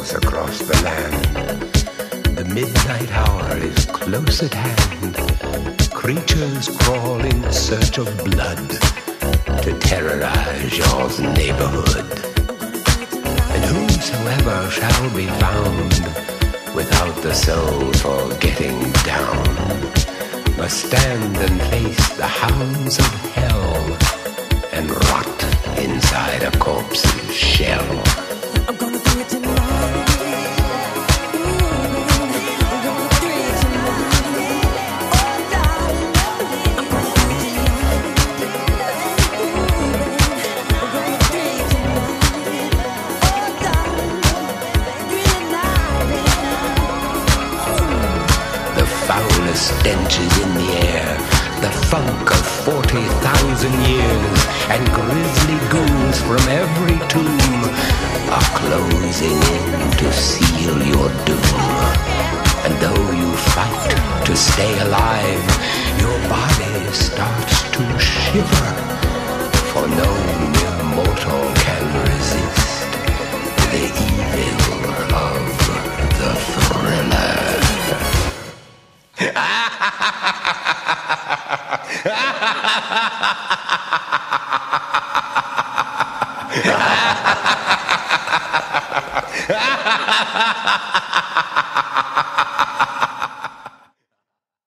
echoes across the land. The midnight hour is close at hand. Creatures crawl in search of blood to terrorize your neighborhood. And whosoever shall be found without the soul for getting down must stand and face the hounds of hell and rot inside a corpse's shell. I'm gonna do it tonight. Stench is in the air, the funk of 40,000 years, and grisly ghouls from every tomb are closing in to seal your doom. And though you fight to stay alive, your body starts to shiver, for no mere mortal can resist the evil of the thriller. Ha ha ha ha!